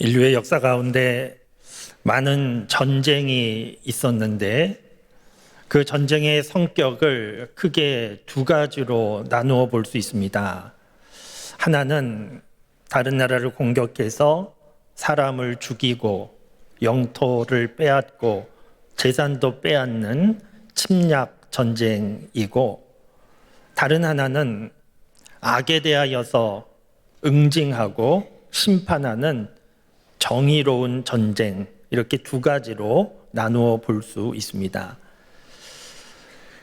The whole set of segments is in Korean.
인류의 역사 가운데 많은 전쟁이 있었는데 그 전쟁의 성격을 크게 두 가지로 나누어 볼 수 있습니다. 하나는 다른 나라를 공격해서 사람을 죽이고 영토를 빼앗고 재산도 빼앗는 침략 전쟁이고, 다른 하나는 악에 대하여서 응징하고 심판하는 정의로운 전쟁, 이렇게 두 가지로 나누어 볼 수 있습니다.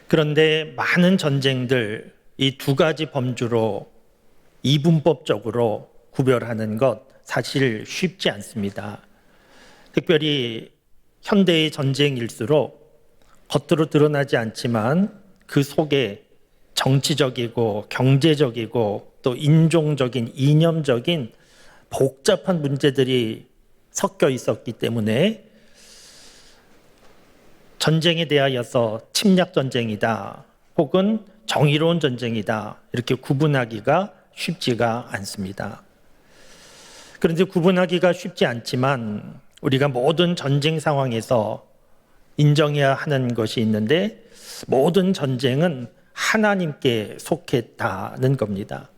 그런데 많은 전쟁들, 이 두 가지 범주로 이분법적으로 구별하는 것 사실 쉽지 않습니다. 특별히 현대의 전쟁일수록 겉으로 드러나지 않지만 그 속에 정치적이고 경제적이고 또 인종적인, 이념적인 복잡한 문제들이 섞여 있었기 때문에 전쟁에 대하여서 침략 전쟁이다 혹은 정의로운 전쟁이다 이렇게 구분하기가 쉽지가 않습니다. 그런데 구분하기가 쉽지 않지만 우리가 모든 전쟁 상황에서 인정해야 하는 것이 있는데, 모든 전쟁은 하나님께 속했다는 겁니다.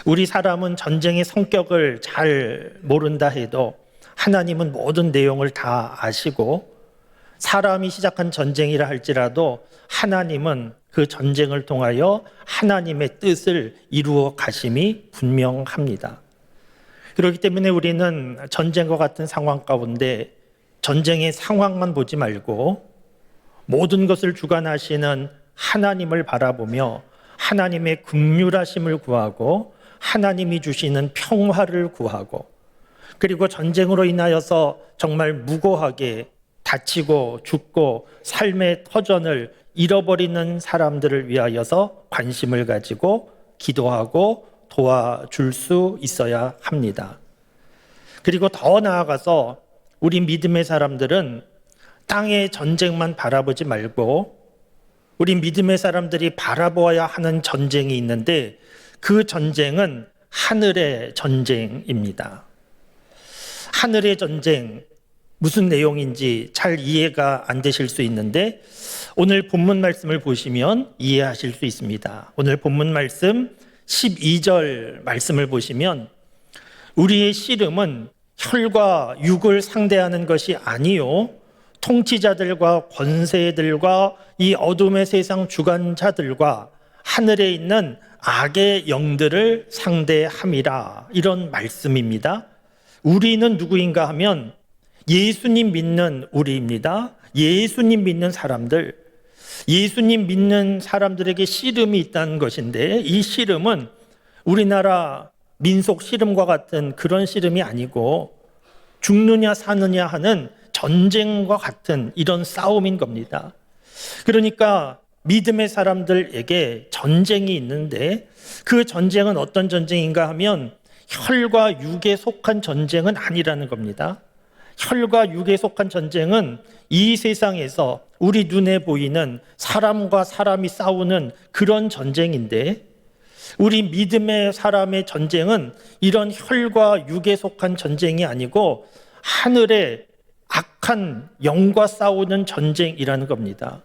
우리 사람은 전쟁의 성격을 잘 모른다 해도 하나님은 모든 내용을 다 아시고, 사람이 시작한 전쟁이라 할지라도 하나님은 그 전쟁을 통하여 하나님의 뜻을 이루어 가심이 분명합니다. 그렇기 때문에 우리는 전쟁과 같은 상황 가운데 전쟁의 상황만 보지 말고 모든 것을 주관하시는 하나님을 바라보며 하나님의 긍휼하심을 구하고 하나님이 주시는 평화를 구하고, 그리고 전쟁으로 인하여서 정말 무고하게 다치고 죽고 삶의 터전을 잃어버리는 사람들을 위하여서 관심을 가지고 기도하고 도와줄 수 있어야 합니다. 그리고 더 나아가서 우리 믿음의 사람들은 땅의 전쟁만 바라보지 말고 우리 믿음의 사람들이 바라보아야 하는 전쟁이 있는데, 그 전쟁은 하늘의 전쟁입니다. 하늘의 전쟁, 무슨 내용인지 잘 이해가 안 되실 수 있는데 오늘 본문 말씀을 보시면 이해하실 수 있습니다. 오늘 본문 말씀 12절 말씀을 보시면, 우리의 씨름은 혈과 육을 상대하는 것이 아니요 통치자들과 권세들과 이 어둠의 세상 주관자들과 하늘에 있는 악의 영들을 상대함이라, 이런 말씀입니다. 우리는 누구인가 하면 예수님 믿는 우리입니다. 예수님 믿는 사람들, 예수님 믿는 사람들에게 씨름이 있다는 것인데, 이 씨름은 우리나라 민속 씨름과 같은 그런 씨름이 아니고 죽느냐 사느냐 하는 전쟁과 같은 이런 싸움인 겁니다. 그러니까 믿음의 사람들에게 전쟁이 있는데, 그 전쟁은 어떤 전쟁인가 하면 혈과 육에 속한 전쟁은 아니라는 겁니다. 혈과 육에 속한 전쟁은 이 세상에서 우리 눈에 보이는 사람과 사람이 싸우는 그런 전쟁인데, 우리 믿음의 사람의 전쟁은 이런 혈과 육에 속한 전쟁이 아니고 하늘의 악한 영과 싸우는 전쟁이라는 겁니다.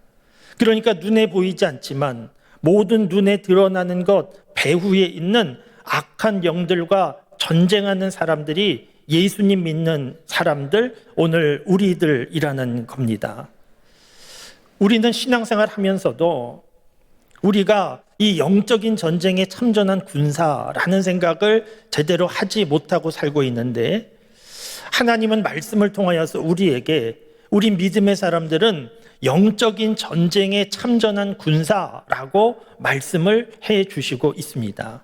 그러니까 눈에 보이지 않지만 모든 눈에 드러나는 것 배후에 있는 악한 영들과 전쟁하는 사람들이 예수님 믿는 사람들, 오늘 우리들이라는 겁니다. 우리는 신앙생활 하면서도 우리가 이 영적인 전쟁에 참전한 군사라는 생각을 제대로 하지 못하고 살고 있는데, 하나님은 말씀을 통하여서 우리에게, 우리 믿음의 사람들은 영적인 전쟁에 참전한 군사라고 말씀을 해 주시고 있습니다.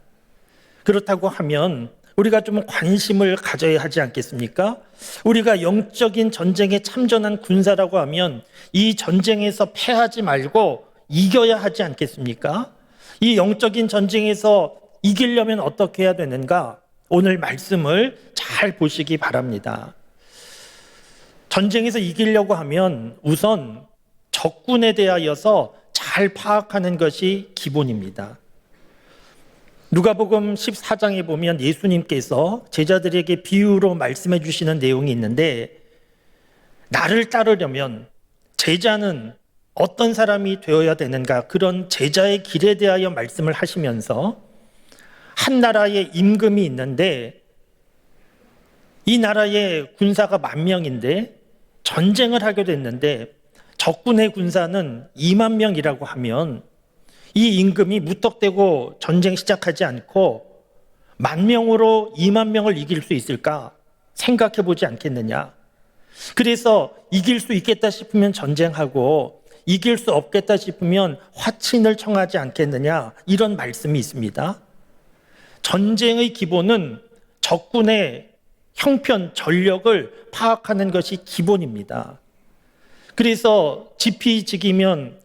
그렇다고 하면 우리가 좀 관심을 가져야 하지 않겠습니까? 우리가 영적인 전쟁에 참전한 군사라고 하면 이 전쟁에서 패하지 말고 이겨야 하지 않겠습니까? 이 영적인 전쟁에서 이기려면 어떻게 해야 되는가? 오늘 말씀을 잘 보시기 바랍니다. 전쟁에서 이기려고 하면 우선 적군에 대하여서 잘 파악하는 것이 기본입니다. 누가복음 14장에 보면 예수님께서 제자들에게 비유로 말씀해 주시는 내용이 있는데, 나를 따르려면 제자는 어떤 사람이 되어야 되는가, 그런 제자의 길에 대하여 말씀을 하시면서 한 나라에 임금이 있는데 이 나라의 군사가 10,000명인데 전쟁을 하게 됐는데 적군의 군사는 20,000명이라고 하면 이 임금이 무턱대고 전쟁 시작하지 않고 10,000명으로 20,000명을 이길 수 있을까 생각해 보지 않겠느냐. 그래서 이길 수 있겠다 싶으면 전쟁하고 이길 수 없겠다 싶으면 화친을 청하지 않겠느냐, 이런 말씀이 있습니다. 전쟁의 기본은 적군의 형편, 전력을 파악하는 것이 기본입니다. 그래서 지피지기면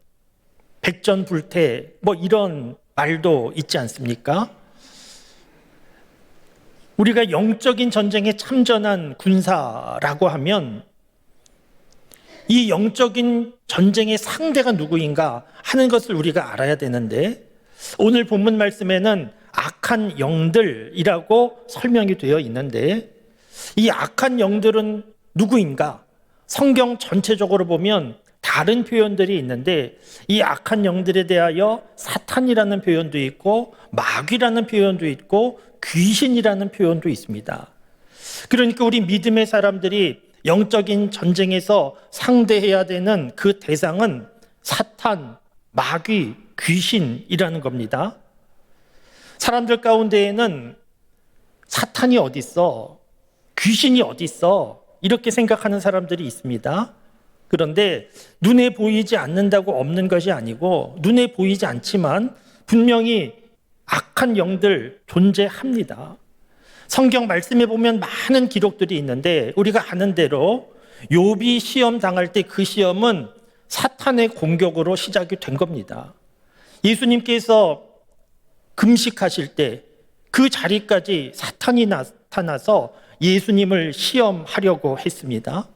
백전불태, 이런 말도 있지 않습니까? 우리가 영적인 전쟁에 참전한 군사라고 하면 이 영적인 전쟁의 상대가 누구인가 하는 것을 우리가 알아야 되는데, 오늘 본문 말씀에는 악한 영들이라고 설명이 되어 있는데, 이 악한 영들은 누구인가? 성경 전체적으로 보면 다른 표현들이 있는데, 이 악한 영들에 대하여 사탄이라는 표현도 있고 마귀라는 표현도 있고 귀신이라는 표현도 있습니다. 그러니까 우리 믿음의 사람들이 영적인 전쟁에서 상대해야 되는 그 대상은 사탄, 마귀, 귀신이라는 겁니다. 사람들 가운데에는 사탄이 어디 있어? 귀신이 어디 있어? 이렇게 생각하는 사람들이 있습니다. 그런데 눈에 보이지 않는다고 없는 것이 아니고, 눈에 보이지 않지만 분명히 악한 영들 존재합니다. 성경 말씀에 보면 많은 기록들이 있는데, 우리가 아는 대로 욥이 시험 당할 때 그 시험은 사탄의 공격으로 시작이 된 겁니다. 예수님께서 금식하실 때 그 자리까지 사탄이 나타나서 예수님을 시험하려고 했습니다.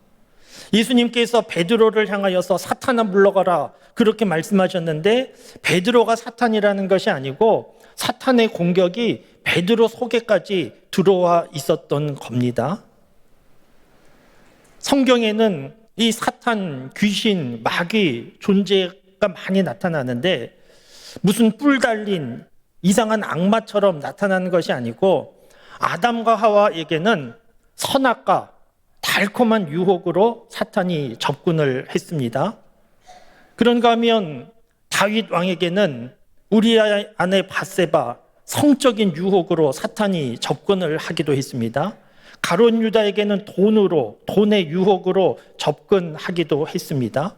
예수님께서 베드로를 향하여서 사탄아 물러가라, 그렇게 말씀하셨는데 베드로가 사탄이라는 것이 아니고 사탄의 공격이 베드로 속에까지 들어와 있었던 겁니다. 성경에는 이 사탄, 귀신, 마귀 존재가 많이 나타나는데 무슨 뿔 달린 이상한 악마처럼 나타나는 것이 아니고, 아담과 하와에게는 선악과 달콤한 유혹으로 사탄이 접근을 했습니다. 그런가 하면 다윗 왕에게는 우리아의 아내 밧세바, 성적인 유혹으로 사탄이 접근을 하기도 했습니다. 가룟 유다에게는 돈의 유혹으로 접근하기도 했습니다.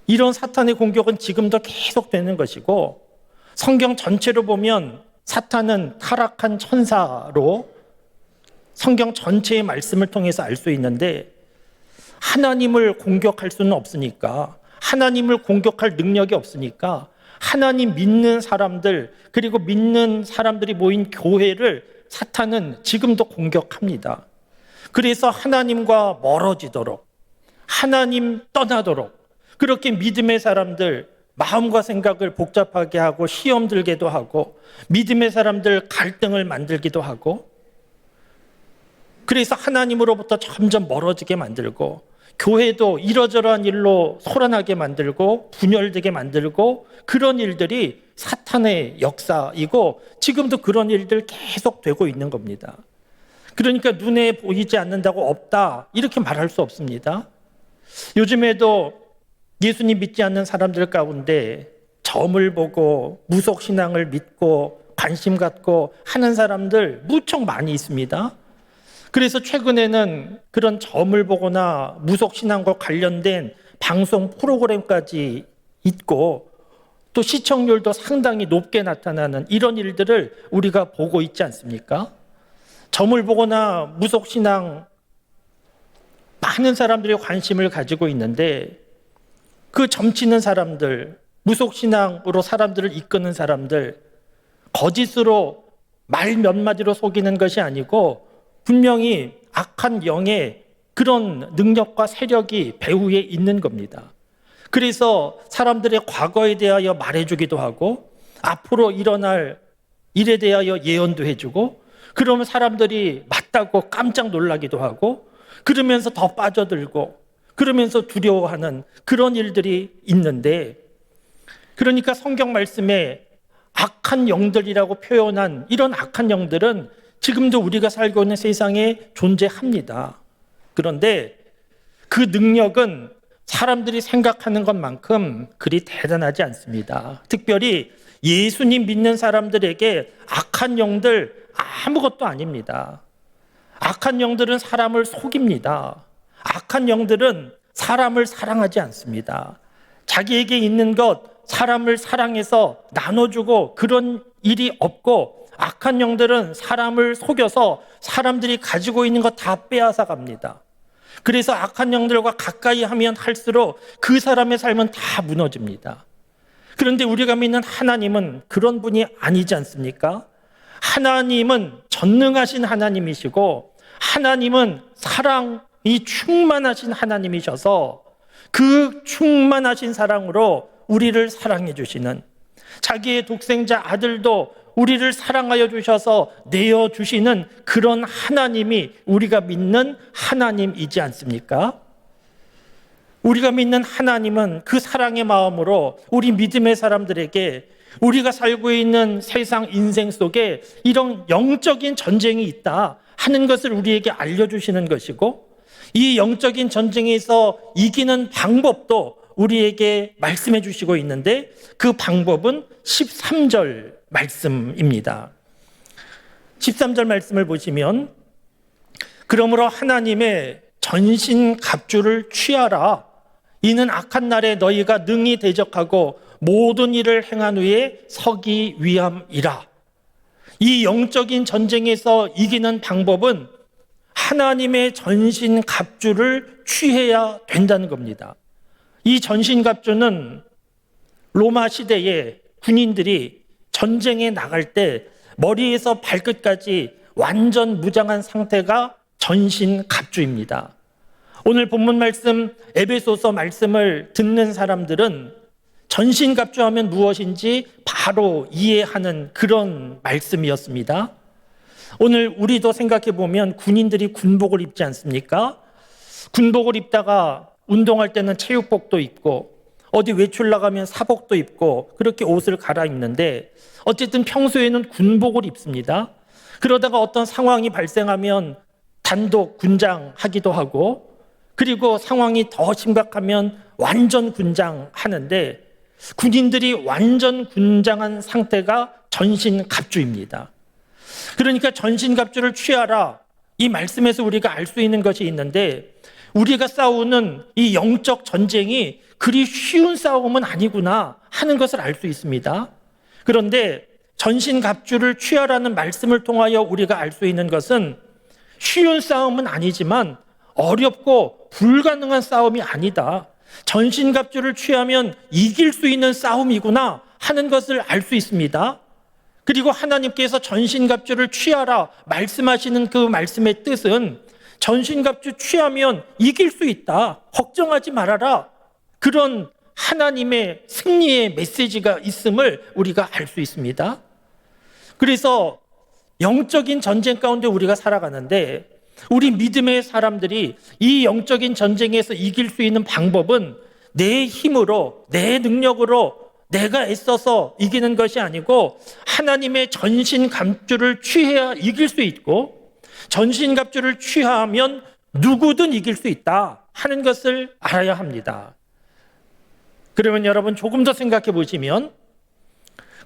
이런 사탄의 공격은 지금도 계속되는 것이고, 성경 전체로 보면 사탄은 타락한 천사로 성경 전체의 말씀을 통해서 알 수 있는데, 하나님을 공격할 수는 없으니까, 하나님을 공격할 능력이 없으니까 하나님 믿는 사람들, 그리고 믿는 사람들이 모인 교회를 사탄은 지금도 공격합니다. 그래서 하나님과 멀어지도록, 하나님 떠나도록, 그렇게 믿음의 사람들 마음과 생각을 복잡하게 하고 시험 들게도 하고, 믿음의 사람들 갈등을 만들기도 하고, 그래서 하나님으로부터 점점 멀어지게 만들고, 교회도 이러저러한 일로 소란하게 만들고 분열되게 만들고, 그런 일들이 사탄의 역사이고 지금도 그런 일들 계속 되고 있는 겁니다. 그러니까 눈에 보이지 않는다고 없다, 이렇게 말할 수 없습니다. 요즘에도 예수님 믿지 않는 사람들 가운데 점을 보고 무속신앙을 믿고 관심 갖고 하는 사람들 무척 많이 있습니다. 그래서 최근에는 그런 점을 보거나 무속신앙과 관련된 방송 프로그램까지 있고, 또 시청률도 상당히 높게 나타나는 이런 일들을 우리가 보고 있지 않습니까? 점을 보거나 무속신앙 많은 사람들이 관심을 가지고 있는데, 그 점치는 사람들, 무속신앙으로 사람들을 이끄는 사람들, 거짓으로 말 몇 마디로 속이는 것이 아니고 분명히 악한 영의 그런 능력과 세력이 배후에 있는 겁니다. 그래서 사람들의 과거에 대하여 말해주기도 하고, 앞으로 일어날 일에 대하여 예언도 해주고, 그러면 사람들이 맞다고 깜짝 놀라기도 하고, 그러면서 더 빠져들고, 그러면서 두려워하는 그런 일들이 있는데, 그러니까 성경 말씀에 악한 영들이라고 표현한 이런 악한 영들은 지금도 우리가 살고 있는 세상에 존재합니다. 그런데 그 능력은 사람들이 생각하는 것만큼 그리 대단하지 않습니다. 특별히 예수님 믿는 사람들에게 악한 영들 아무것도 아닙니다. 악한 영들은 사람을 속입니다. 악한 영들은 사람을 사랑하지 않습니다. 자기에게 있는 것, 사람을 사랑해서 나눠주고 그런 일이 없고, 악한 영들은 사람을 속여서 사람들이 가지고 있는 것 다 빼앗아 갑니다. 그래서 악한 영들과 가까이 하면 할수록 그 사람의 삶은 다 무너집니다. 그런데 우리가 믿는 하나님은 그런 분이 아니지 않습니까? 하나님은 전능하신 하나님이시고, 하나님은 사랑이 충만하신 하나님이셔서 그 충만하신 사랑으로 우리를 사랑해 주시는, 자기의 독생자 아들도 우리를 사랑하여 주셔서 내어 주시는 그런 하나님이 우리가 믿는 하나님이지 않습니까? 우리가 믿는 하나님은 그 사랑의 마음으로 우리 믿음의 사람들에게 우리가 살고 있는 세상 인생 속에 이런 영적인 전쟁이 있다 하는 것을 우리에게 알려주시는 것이고, 이 영적인 전쟁에서 이기는 방법도 우리에게 말씀해 주시고 있는데, 그 방법은 13절 말씀입니다. 13절 말씀을 보시면, 그러므로 하나님의 전신갑주를 취하라. 이는 악한 날에 너희가 능히 대적하고 모든 일을 행한 후에 서기 위함이라. 이 영적인 전쟁에서 이기는 방법은 하나님의 전신갑주를 취해야 된다는 겁니다. 이 전신갑주는 로마 시대에 군인들이 전쟁에 나갈 때 머리에서 발끝까지 완전 무장한 상태가 전신갑주입니다. 오늘 본문 말씀 에베소서 말씀을 듣는 사람들은 전신갑주 하면 무엇인지 바로 이해하는 그런 말씀이었습니다. 오늘 우리도 생각해 보면 군인들이 군복을 입지 않습니까? 군복을 입다가 운동할 때는 체육복도 입고, 어디 외출 나가면 사복도 입고, 그렇게 옷을 갈아입는데, 어쨌든 평소에는 군복을 입습니다. 그러다가 어떤 상황이 발생하면 단독 군장하기도 하고, 그리고 상황이 더 심각하면 완전 군장하는데, 군인들이 완전 군장한 상태가 전신갑주입니다. 그러니까 전신갑주를 취하라, 이 말씀에서 우리가 알 수 있는 것이 있는데, 우리가 싸우는 이 영적 전쟁이 그리 쉬운 싸움은 아니구나 하는 것을 알 수 있습니다. 그런데 전신갑주를 취하라는 말씀을 통하여 우리가 알 수 있는 것은 쉬운 싸움은 아니지만 어렵고 불가능한 싸움이 아니다. 전신갑주를 취하면 이길 수 있는 싸움이구나 하는 것을 알 수 있습니다. 그리고 하나님께서 전신갑주를 취하라 말씀하시는 그 말씀의 뜻은 전신갑주 취하면 이길 수 있다, 걱정하지 말아라, 그런 하나님의 승리의 메시지가 있음을 우리가 알 수 있습니다. 그래서 영적인 전쟁 가운데 우리가 살아가는데, 우리 믿음의 사람들이 이 영적인 전쟁에서 이길 수 있는 방법은 내 힘으로, 내 능력으로 내가 애써서 이기는 것이 아니고, 하나님의 전신갑주를 취해야 이길 수 있고, 전신갑주를 취하면 누구든 이길 수 있다 하는 것을 알아야 합니다. 그러면 여러분 조금 더 생각해 보시면,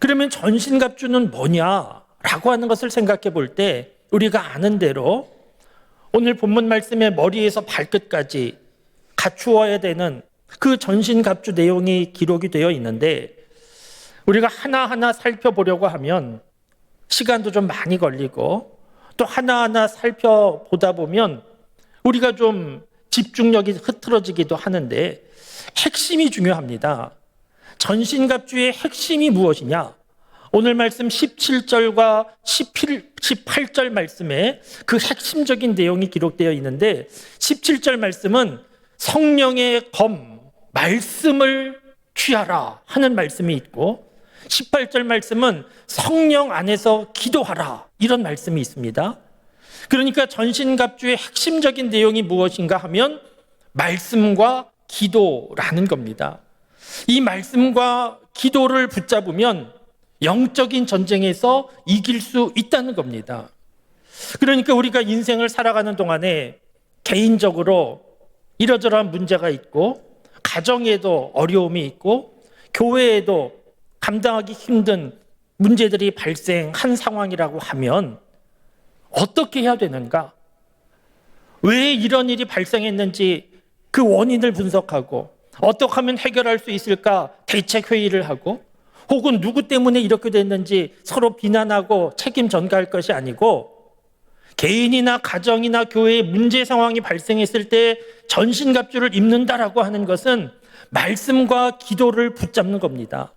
그러면 전신갑주는 뭐냐라고 하는 것을 생각해 볼 때, 우리가 아는 대로 오늘 본문 말씀의 머리에서 발끝까지 갖추어야 되는 그 전신갑주 내용이 기록이 되어 있는데, 우리가 하나하나 살펴보려고 하면 시간도 좀 많이 걸리고, 또 하나하나 살펴보다 보면 우리가 좀 집중력이 흐트러지기도 하는데, 핵심이 중요합니다. 전신갑주의 핵심이 무엇이냐? 오늘 말씀 17절과 18절 말씀에 그 핵심적인 내용이 기록되어 있는데, 17절 말씀은 성령의 검, 말씀을 취하라 하는 말씀이 있고, 18절 말씀은 성령 안에서 기도하라, 이런 말씀이 있습니다. 그러니까 전신갑주의 핵심적인 내용이 무엇인가 하면 말씀과 기도라는 겁니다. 이 말씀과 기도를 붙잡으면 영적인 전쟁에서 이길 수 있다는 겁니다. 그러니까 우리가 인생을 살아가는 동안에 개인적으로 이러저러한 문제가 있고, 가정에도 어려움이 있고, 교회에도 감당하기 힘든 문제들이 발생한 상황이라고 하면 어떻게 해야 되는가? 왜 이런 일이 발생했는지 그 원인을 분석하고 어떻게 하면 해결할 수 있을까 대책회의를 하고, 혹은 누구 때문에 이렇게 됐는지 서로 비난하고 책임 전가할 것이 아니고, 개인이나 가정이나 교회에 문제 상황이 발생했을 때 전신갑주를 입는다라고 하는 것은 말씀과 기도를 붙잡는 겁니다.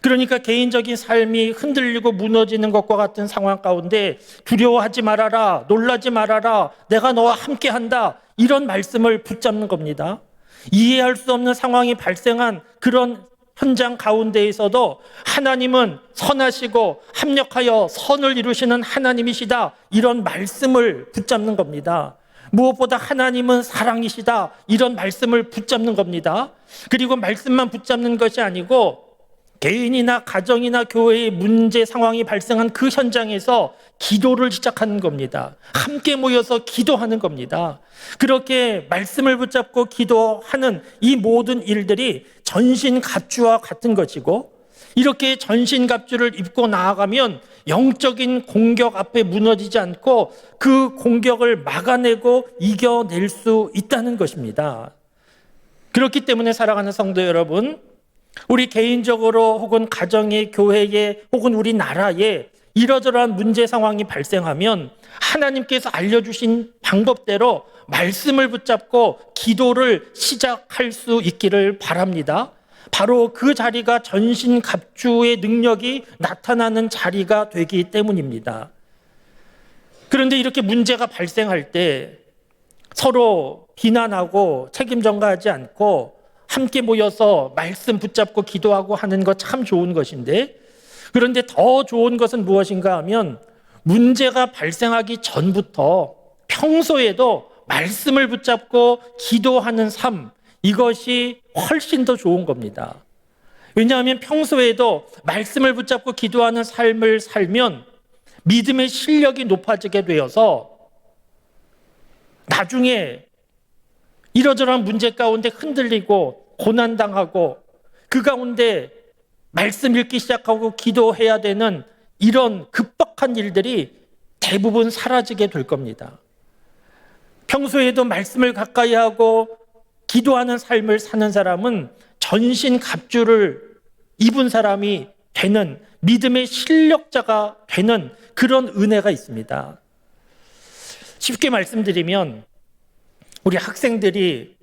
그러니까 개인적인 삶이 흔들리고 무너지는 것과 같은 상황 가운데 두려워하지 말아라, 놀라지 말아라, 내가 너와 함께한다, 이런 말씀을 붙잡는 겁니다. 이해할 수 없는 상황이 발생한 그런 현장 가운데에서도 하나님은 선하시고 합력하여 선을 이루시는 하나님이시다, 이런 말씀을 붙잡는 겁니다. 무엇보다 하나님은 사랑이시다, 이런 말씀을 붙잡는 겁니다. 그리고 말씀만 붙잡는 것이 아니고 개인이나 가정이나 교회의 문제 상황이 발생한 그 현장에서 기도를 시작하는 겁니다. 함께 모여서 기도하는 겁니다. 그렇게 말씀을 붙잡고 기도하는 이 모든 일들이 전신갑주와 같은 것이고, 이렇게 전신갑주를 입고 나아가면 영적인 공격 앞에 무너지지 않고 그 공격을 막아내고 이겨낼 수 있다는 것입니다. 그렇기 때문에 사랑하는 성도 여러분, 우리 개인적으로 혹은 가정에, 교회에, 혹은 우리나라에 이러저러한 문제 상황이 발생하면 하나님께서 알려주신 방법대로 말씀을 붙잡고 기도를 시작할 수 있기를 바랍니다. 바로 그 자리가 전신갑주의 능력이 나타나는 자리가 되기 때문입니다. 그런데 이렇게 문제가 발생할 때 서로 비난하고 책임 전가하지 않고 함께 모여서 말씀 붙잡고 기도하고 하는 거 참 좋은 것인데, 그런데 더 좋은 것은 무엇인가 하면 문제가 발생하기 전부터 평소에도 말씀을 붙잡고 기도하는 삶, 이것이 훨씬 더 좋은 겁니다. 왜냐하면 평소에도 말씀을 붙잡고 기도하는 삶을 살면 믿음의 실력이 높아지게 되어서 나중에 이러저러한 문제 가운데 흔들리고 고난당하고 그 가운데 말씀 읽기 시작하고 기도해야 되는 이런 급박한 일들이 대부분 사라지게 될 겁니다. 평소에도 말씀을 가까이 하고 기도하는 삶을 사는 사람은 전신갑주를 입은 사람이 되는, 믿음의 실력자가 되는 그런 은혜가 있습니다. 쉽게 말씀드리면 우리 학생들이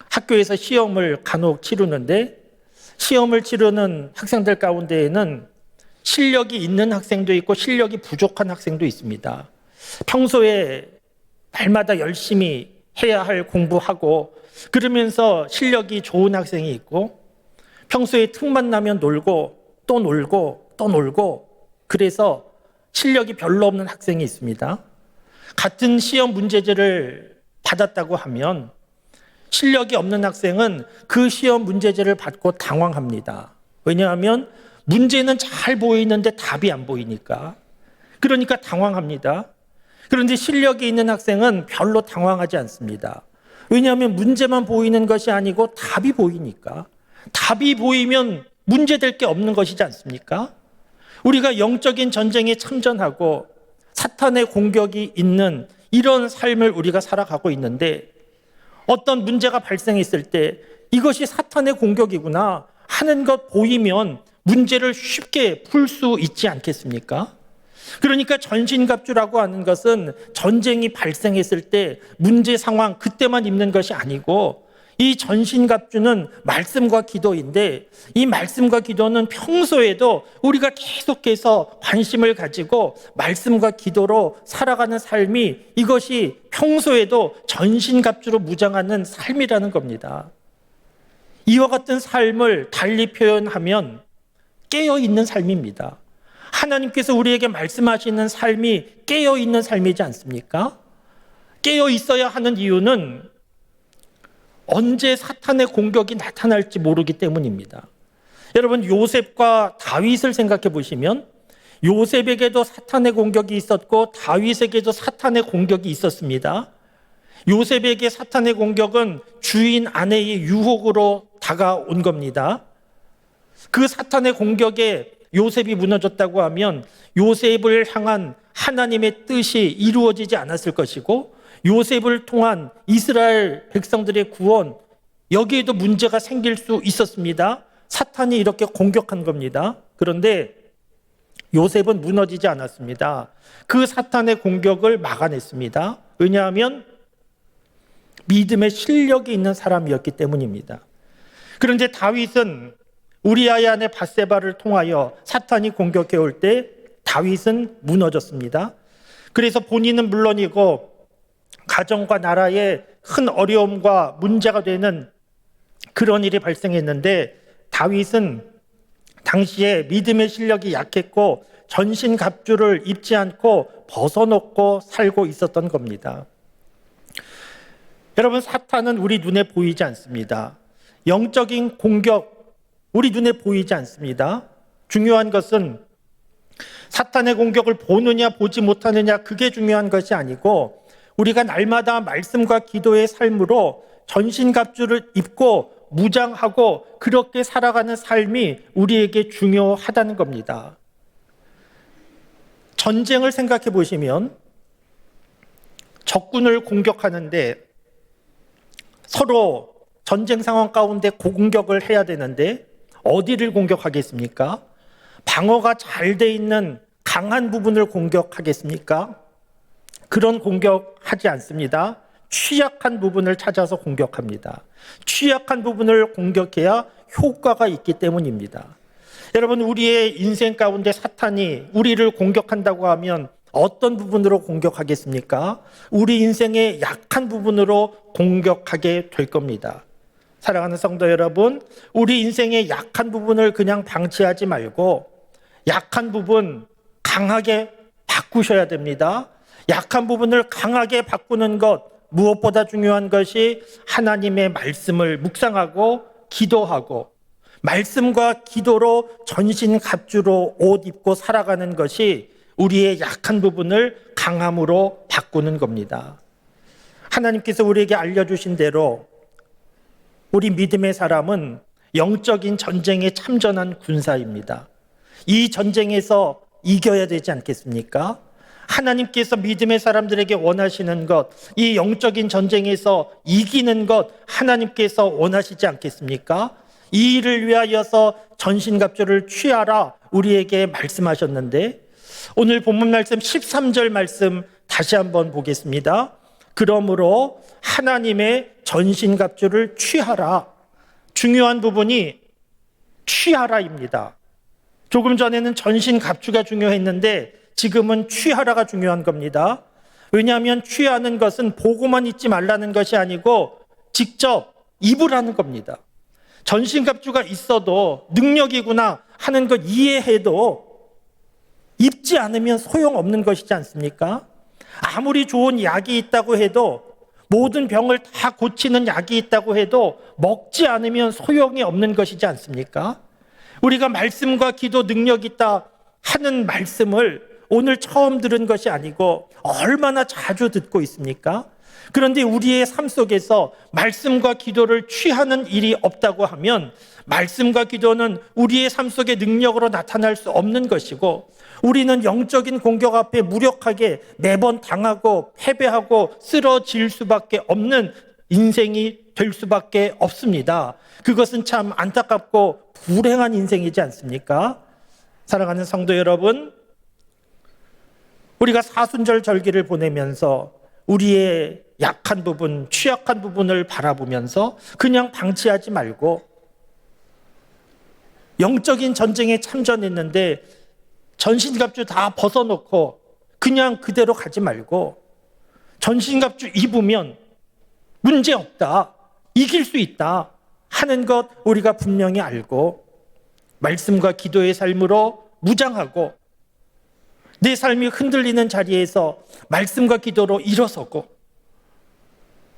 학교에서 시험을 간혹 치르는데, 시험을 치르는 학생들 가운데에는 실력이 있는 학생도 있고 실력이 부족한 학생도 있습니다. 평소에 날마다 열심히 해야 할 공부하고 그러면서 실력이 좋은 학생이 있고, 평소에 틈만 나면 놀고 또 놀고 또 놀고, 그래서 실력이 별로 없는 학생이 있습니다. 같은 시험 문제지를 받았다고 하면 실력이 없는 학생은 그 시험 문제지를 받고 당황합니다. 왜냐하면 문제는 잘 보이는데 답이 안 보이니까. 그러니까 당황합니다. 그런데 실력이 있는 학생은 별로 당황하지 않습니다. 왜냐하면 문제만 보이는 것이 아니고 답이 보이니까. 답이 보이면 문제될 게 없는 것이지 않습니까? 우리가 영적인 전쟁에 참전하고 사탄의 공격이 있는 이런 삶을 우리가 살아가고 있는데, 어떤 문제가 발생했을 때 이것이 사탄의 공격이구나 하는 것 보이면 문제를 쉽게 풀 수 있지 않겠습니까? 그러니까 전신갑주라고 하는 것은 전쟁이 발생했을 때 문제 상황 그때만 입는 것이 아니고, 이 전신갑주는 말씀과 기도인데, 이 말씀과 기도는 평소에도 우리가 계속해서 관심을 가지고 말씀과 기도로 살아가는 삶이, 이것이 평소에도 전신갑주로 무장하는 삶이라는 겁니다. 이와 같은 삶을 달리 표현하면 깨어있는 삶입니다. 하나님께서 우리에게 말씀하시는 삶이 깨어있는 삶이지 않습니까? 깨어있어야 하는 이유는 언제 사탄의 공격이 나타날지 모르기 때문입니다. 여러분, 요셉과 다윗을 생각해 보시면 요셉에게도 사탄의 공격이 있었고 다윗에게도 사탄의 공격이 있었습니다. 요셉에게 사탄의 공격은 주인 아내의 유혹으로 다가온 겁니다. 그 사탄의 공격에 요셉이 무너졌다고 하면 요셉을 향한 하나님의 뜻이 이루어지지 않았을 것이고 요셉을 통한 이스라엘 백성들의 구원, 여기에도 문제가 생길 수 있었습니다. 사탄이 이렇게 공격한 겁니다. 그런데 요셉은 무너지지 않았습니다. 그 사탄의 공격을 막아냈습니다. 왜냐하면 믿음의 실력이 있는 사람이었기 때문입니다. 그런데 다윗은 우리아의 아내 밧세바를 통하여 사탄이 공격해 올 때 다윗은 무너졌습니다. 그래서 본인은 물론이고 가정과 나라에 큰 어려움과 문제가 되는 그런 일이 발생했는데 다윗은 당시에 믿음의 실력이 약했고 전신갑주를 입지 않고 벗어놓고 살고 있었던 겁니다. 여러분, 사탄은 우리 눈에 보이지 않습니다. 영적인 공격, 우리 눈에 보이지 않습니다. 중요한 것은 사탄의 공격을 보느냐 보지 못하느냐, 그게 중요한 것이 아니고 우리가 날마다 말씀과 기도의 삶으로 전신갑주를 입고 무장하고 그렇게 살아가는 삶이 우리에게 중요하다는 겁니다. 전쟁을 생각해 보시면 적군을 공격하는데 서로 전쟁 상황 가운데 공격을 해야 되는데 어디를 공격하겠습니까? 방어가 잘 돼 있는 강한 부분을 공격하겠습니까? 그런 공격하지 않습니다. 취약한 부분을 찾아서 공격합니다. 취약한 부분을 공격해야 효과가 있기 때문입니다. 여러분, 우리의 인생 가운데 사탄이 우리를 공격한다고 하면 어떤 부분으로 공격하겠습니까? 우리 인생의 약한 부분으로 공격하게 될 겁니다. 사랑하는 성도 여러분, 우리 인생의 약한 부분을 그냥 방치하지 말고 약한 부분 강하게 바꾸셔야 됩니다. 약한 부분을 강하게 바꾸는 것, 무엇보다 중요한 것이 하나님의 말씀을 묵상하고 기도하고 말씀과 기도로 전신갑주로 옷 입고 살아가는 것이 우리의 약한 부분을 강함으로 바꾸는 겁니다. 하나님께서 우리에게 알려주신 대로 우리 믿음의 사람은 영적인 전쟁에 참전한 군사입니다. 이 전쟁에서 이겨야 되지 않겠습니까? 하나님께서 믿음의 사람들에게 원하시는 것, 이 영적인 전쟁에서 이기는 것 하나님께서 원하시지 않겠습니까? 이 일을 위하여서 전신갑주를 취하라 우리에게 말씀하셨는데 오늘 본문 말씀 13절 말씀 다시 한번 보겠습니다. 그러므로 하나님의 전신갑주를 취하라. 중요한 부분이 취하라입니다. 조금 전에는 전신갑주가 중요했는데 지금은 취하라가 중요한 겁니다. 왜냐하면 취하는 것은 보고만 있지 말라는 것이 아니고 직접 입으라는 겁니다. 전신갑주가 있어도 능력이구나 하는 것 이해해도 입지 않으면 소용없는 것이지 않습니까? 아무리 좋은 약이 있다고 해도 모든 병을 다 고치는 약이 있다고 해도 먹지 않으면 소용이 없는 것이지 않습니까? 우리가 말씀과 기도 능력 있다 하는 말씀을 오늘 처음 들은 것이 아니고 얼마나 자주 듣고 있습니까? 그런데 우리의 삶 속에서 말씀과 기도를 취하는 일이 없다고 하면 말씀과 기도는 우리의 삶 속의 능력으로 나타날 수 없는 것이고 우리는 영적인 공격 앞에 무력하게 매번 당하고 패배하고 쓰러질 수밖에 없는 인생이 될 수밖에 없습니다. 그것은 참 안타깝고 불행한 인생이지 않습니까? 사랑하는 성도 여러분, 우리가 사순절 절기를 보내면서 우리의 약한 부분, 취약한 부분을 바라보면서 그냥 방치하지 말고 영적인 전쟁에 참전했는데 전신갑주 다 벗어놓고 그냥 그대로 가지 말고 전신갑주 입으면 문제없다, 이길 수 있다 하는 것 우리가 분명히 알고 말씀과 기도의 삶으로 무장하고 내 삶이 흔들리는 자리에서 말씀과 기도로 일어서고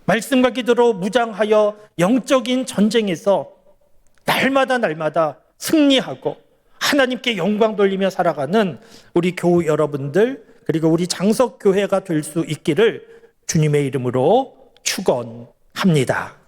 말씀과 기도로 무장하여 영적인 전쟁에서 날마다 승리하고 하나님께 영광 돌리며 살아가는 우리 교우 여러분들 그리고 우리 장석교회가 될 수 있기를 주님의 이름으로 축원합니다.